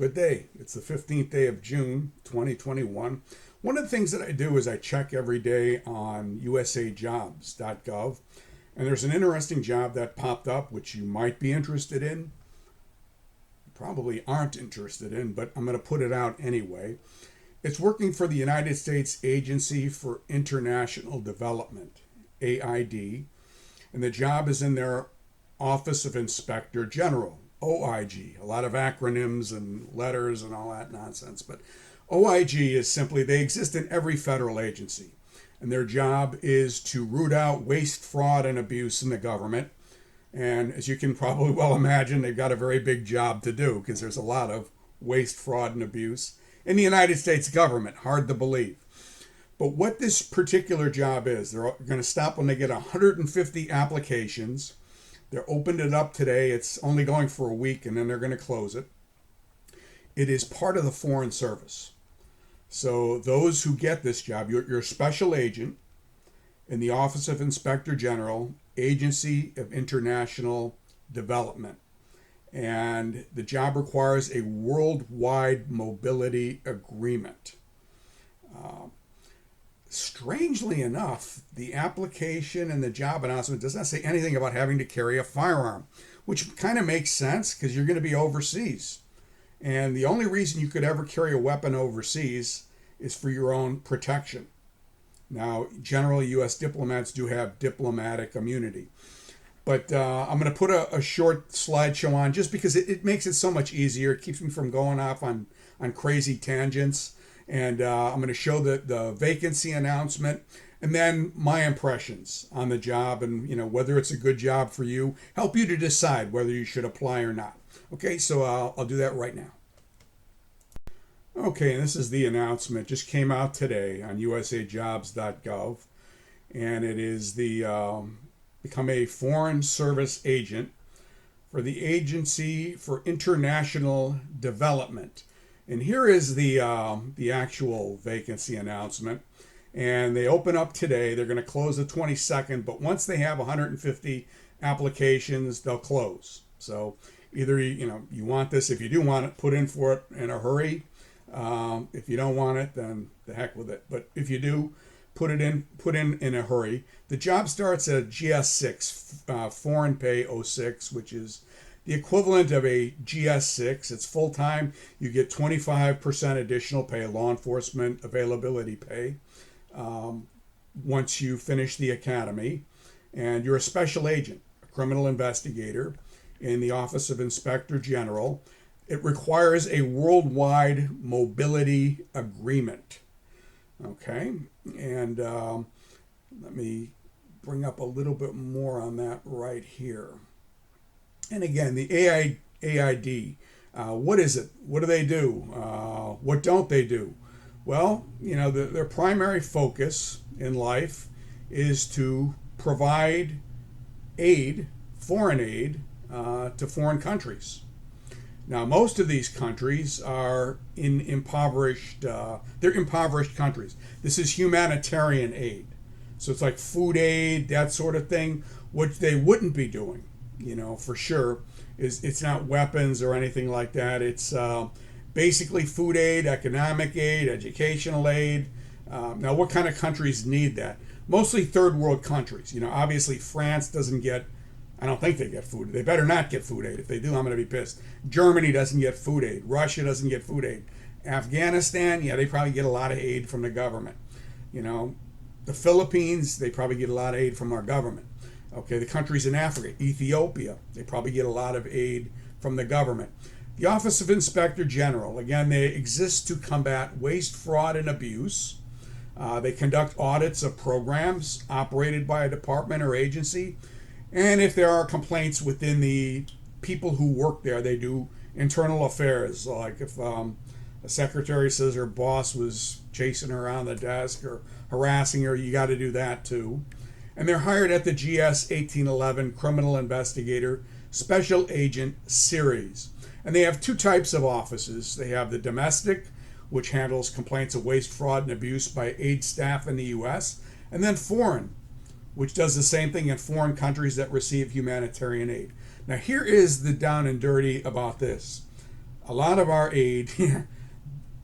Good day. It's the 15th day of June, 2021. One of the things that I do is I check every day on USAjobs.gov, and there's an interesting job that popped up which you might be interested in. You probably aren't interested in, but I'm going to put it out anyway. It's working for the United States Agency for International Development, AID, and the job is in their Office of Inspector General, OIG, a lot of acronyms and letters and all that nonsense. But OIG is simply, they exist in every federal agency. And their job is to root out waste, fraud, and abuse in the government. And as you can probably well imagine, they've got a very big job to do because there's a lot of waste, fraud, and abuse in the United States government. Hard to believe. But what this particular job is, they're going to stop when they get 150 applications. They're opened it up today. It's only going for a week, and then they're going to close it. It is part of the Foreign Service. So those who get this job, you're a special agent in the Office of Inspector General, Agency of International Development. And the job requires a worldwide mobility agreement. Strangely enough, the application and the job announcement does not say anything about having to carry a firearm, which kind of makes sense because you're going to be overseas. And the only reason you could ever carry a weapon overseas is for your own protection. Now, generally, U.S. diplomats do have diplomatic immunity. But I'm going to put a short slideshow on just because it makes it so much easier. It keeps me from going off on crazy tangents. And I'm going to show the vacancy announcement and then my impressions on the job and, whether it's a good job for you, help you to decide whether you should apply or not. Okay, so I'll do that right now. Okay, and this is the announcement. Just came out today on USAjobs.gov, and it is the become a Foreign Service agent for the Agency for International Development. And here is the actual vacancy announcement. And they open up today. They're going to close the 22nd, but once they have 150 applications, they'll close. So either you want this, if you do want it, put in for it in a hurry. If you don't want it, then the heck with it. But if you do, put in a hurry. The job starts at GS6, foreign pay 06, which is the equivalent of a GS6. It's full-time. You get 25% additional pay, law enforcement availability pay, once you finish the academy. And you're a special agent, a criminal investigator in the Office of Inspector General. It requires a worldwide mobility agreement. Okay, and let me bring up a little bit more on that right here. And again, the AID, what is it? What do they do? What don't they do? Well, their primary focus in life is to provide aid, foreign aid, to foreign countries. Now, most of these countries are they're impoverished countries. This is humanitarian aid. So it's like food aid, that sort of thing, which they wouldn't be doing. For sure, it's not weapons or anything like that. It's basically food aid, economic aid, educational aid. Now, what kind of countries need that? Mostly third world countries. Obviously France doesn't get, I don't think they get food. They better not get food aid. If they do, I'm going to be pissed. Germany doesn't get food aid. Russia doesn't get food aid. Afghanistan, yeah, they probably get a lot of aid from the government. The Philippines, they probably get a lot of aid from our government. Okay, the countries in Africa, Ethiopia, they probably get a lot of aid from the government. The Office of Inspector General, again, they exist to combat waste, fraud, and abuse. They conduct audits of programs operated by a department or agency. And if there are complaints within the people who work there, they do internal affairs. Like if a secretary says her boss was chasing her around the desk or harassing her, you got to do that too. And they're hired at the GS 1811 Criminal Investigator Special Agent Series. And they have two types of offices. They have the domestic, which handles complaints of waste, fraud, and abuse by aid staff in the U.S., and then foreign, which does the same thing in foreign countries that receive humanitarian aid. Now, here is the down and dirty about this. A lot of our aid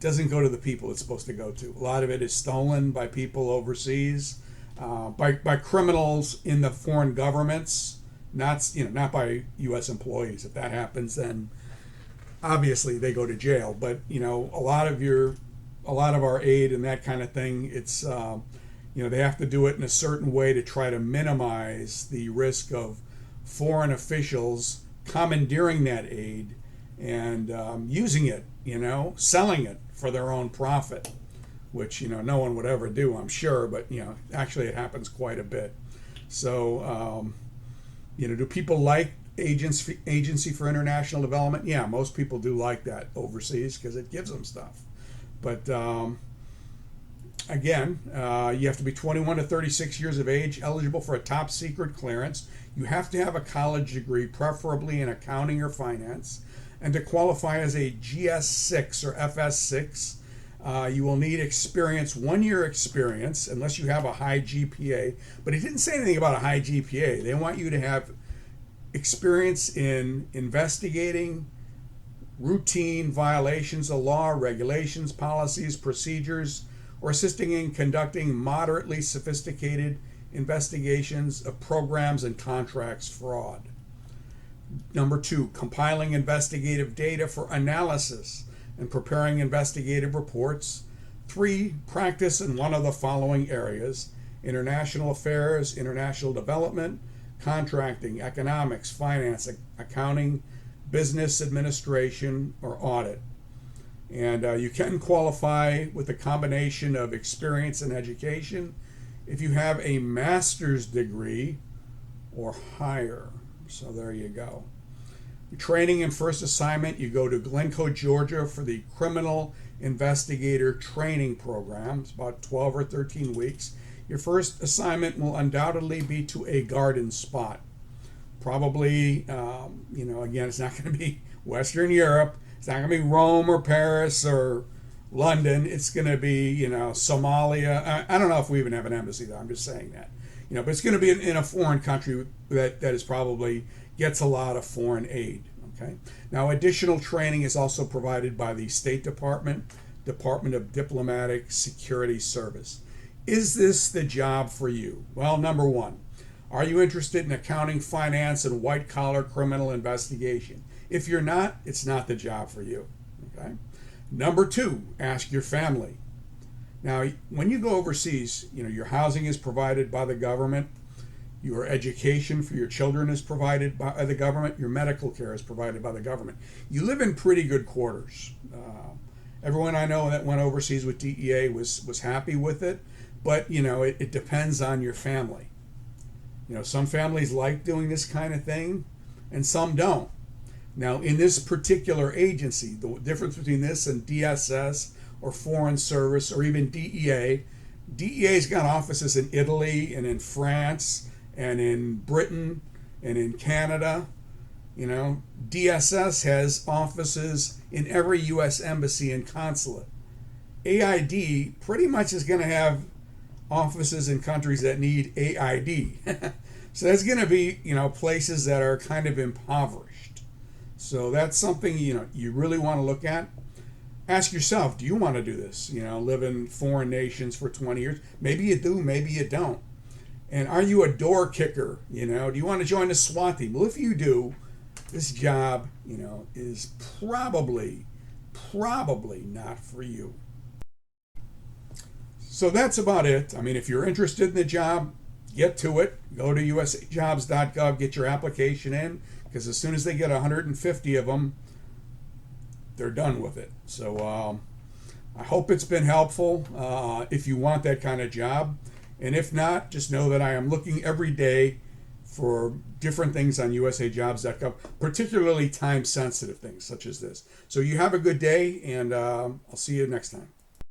doesn't go to the people it's supposed to go to. A lot of it is stolen by people overseas, by criminals in the foreign governments, not by U.S. employees. If that happens, then obviously they go to jail. But a lot of our aid and that kind of thing, it's they have to do it in a certain way to try to minimize the risk of foreign officials commandeering that aid and using it, selling it for their own profit, which no one would ever do, I'm sure, but actually it happens quite a bit. So do people like Agency for International Development? Yeah, most people do like that overseas because it gives them stuff. But again, you have to be 21 to 36 years of age, eligible for a top secret clearance. You have to have a college degree, preferably in accounting or finance. And to qualify as a GS6 or FS6, you will need experience, 1 year experience, unless you have a high GPA. But he didn't say anything about a high GPA. They want you to have experience in investigating routine violations of law, regulations, policies, procedures, or assisting in conducting moderately sophisticated investigations of programs and contracts fraud. Number 2, compiling investigative data for analysis and preparing investigative reports. 3, practice in one of the following areas: international affairs, international development, contracting, economics, finance, accounting, business administration, or audit. And you can qualify with a combination of experience and education if you have a master's degree or higher. So there you go. Your training and first assignment, you go to Glencoe, Georgia for the Criminal Investigator Training Program. It's about 12 or 13 weeks. Your first assignment will undoubtedly be to a garden spot. Probably, again, it's not going to be Western Europe. It's not going to be Rome or Paris or London. It's going to be, Somalia. I don't know if we even have an embassy there. I'm just saying that. But it's going to be in a foreign country that is probably gets a lot of foreign aid. Okay. Now, additional training is also provided by the State Department, Department of Diplomatic Security Service. Is this the job for you? Well, number 1, are you interested in accounting, finance, and white-collar criminal investigation? If you're not, it's not the job for you. Okay. Number 2, ask your family. Now, when you go overseas, your housing is provided by the government. Your education for your children is provided by the government. Your medical care is provided by the government. You live in pretty good quarters. Everyone I know that went overseas with DEA was happy with it, but it depends on your family. Some families like doing this kind of thing, and some don't. Now, in this particular agency, the difference between this and DSS or Foreign Service or even DEA's got offices in Italy and in France and in Britain and in Canada. DSS has offices in every U.S. embassy and consulate. AID pretty much is going to have offices in countries that need AID. So that's going to be, places that are kind of impoverished. So that's something, you really want to look at. Ask yourself, do you want to do this? Live in foreign nations for 20 years? Maybe you do, maybe you don't. And are you a door kicker? Do you want to join the SWAT team? Well, if you do, this job, is probably not for you. So that's about it. I mean, if you're interested in the job, get to it. Go to usajobs.gov, get your application in, because as soon as they get 150 of them, they're done with it. So I hope it's been helpful if you want that kind of job. And if not, just know that I am looking every day for different things on usajobs.gov, particularly time-sensitive things such as this. So you have a good day, and I'll see you next time.